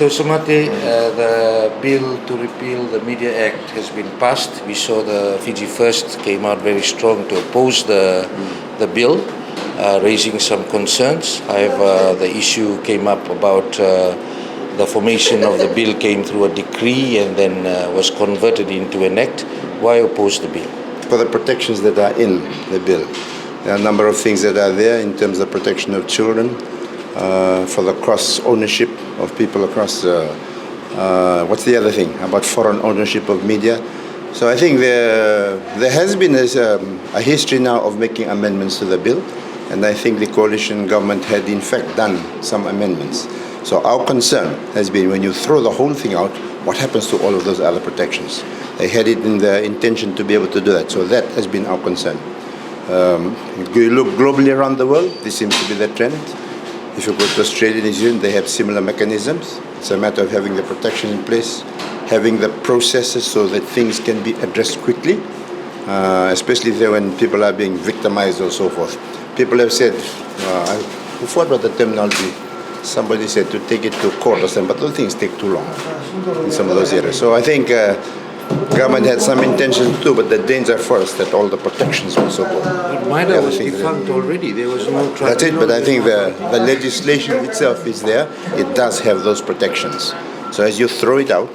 Mr. Usamate, the bill to repeal the Media Act has been passed. We saw the Fiji First came out very strong to oppose the bill, raising some concerns. However, the issue came up about the formation of the bill came through a decree and then was converted into an act. Why oppose the bill? For the protections that are in the bill. There are a number of things that are there in terms of protection of children, for the cross-ownership of people across, what's the other thing, about foreign ownership of media. So I think there has been a history now of making amendments to the bill, and I think the coalition government had in fact done some amendments. So our concern has been when you throw the whole thing out, what happens to all of those other protections? They had it in the intention to be able to do that, so that has been our concern. If you look globally around the world, this seems to be the trend. If you go to Australia and New Zealand, they have similar mechanisms. It's a matter of having the protection in place, having the processes so that things can be addressed quickly, especially there when people are being victimized or so forth. People have said, I forgot about the terminology, somebody said to take it to court or something, but those things take too long in some of those areas. So I think government had some intention to do, but the danger for us that all the protections were so good. But MIDA was defunct already. There was no tribunal. That's it, but I think the legislation itself is there. It does have those protections. So as you throw it out,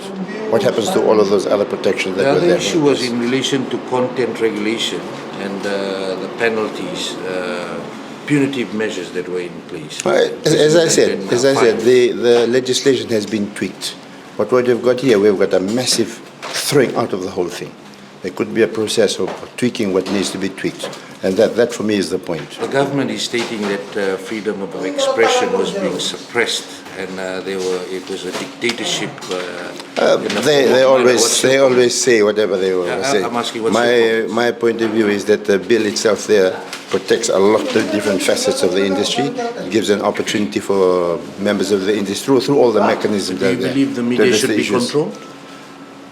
what happens to all of those other protections that were there? The other issue was in relation to content regulation and the penalties, punitive measures that were in place. As I said, the legislation has been tweaked. But what we've got here, we've got a massive throwing out of the whole thing. There could be a process of tweaking what needs to be tweaked, and that for me is the point. The government is stating that freedom of expression was being suppressed, and it was a dictatorship. They always say whatever they always say. I'm asking what's your point? My point of view is that the bill itself there protects a lot of different facets of the industry. It gives an opportunity for members of the industry through all the mechanisms. Do you believe the media should be controlled?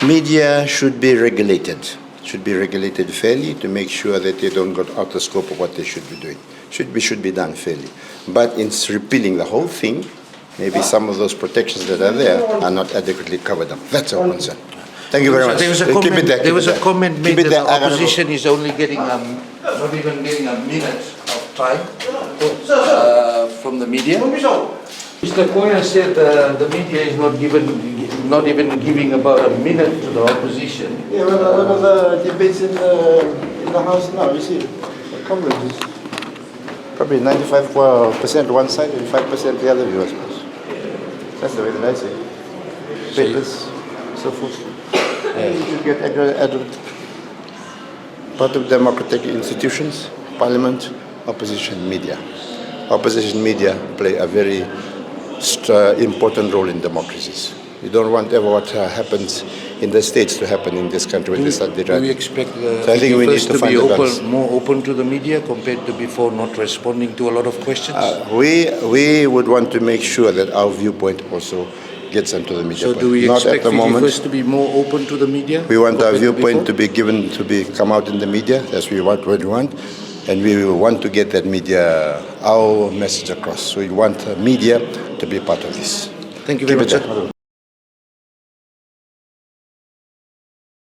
Media should be regulated. Should be regulated fairly to make sure that they don't go out the scope of what they should be doing. Should be done fairly. But in repealing the whole thing, maybe some of those protections that are there are not adequately covered up. That's our concern. Thank you very much. There was a comment made that the opposition is only getting not even getting a minute of time from the media. Mr. Koya said the media is not even giving about a minute to the opposition. Yeah, one of the debates in the House now, you see, the coverage is probably 95% one side and 5% the other view, I suppose. That's the way that I see it. Papers, so forth. You should get part of democratic institutions, parliament, opposition media. Opposition media play a very important role in democracies. You don't want ever what happens in the States to happen in this country when they start Do we expect the so I think we need to find be more open to the media compared to before, not responding to a lot of questions? We would want to make sure that our viewpoint also gets into the media. So do we expect Fiji First to be more open to the media? We want our viewpoint to be come out in the media. That's what we want. And we want to get that media, our message across. So we want media to be part of this. Thank you very much, sir.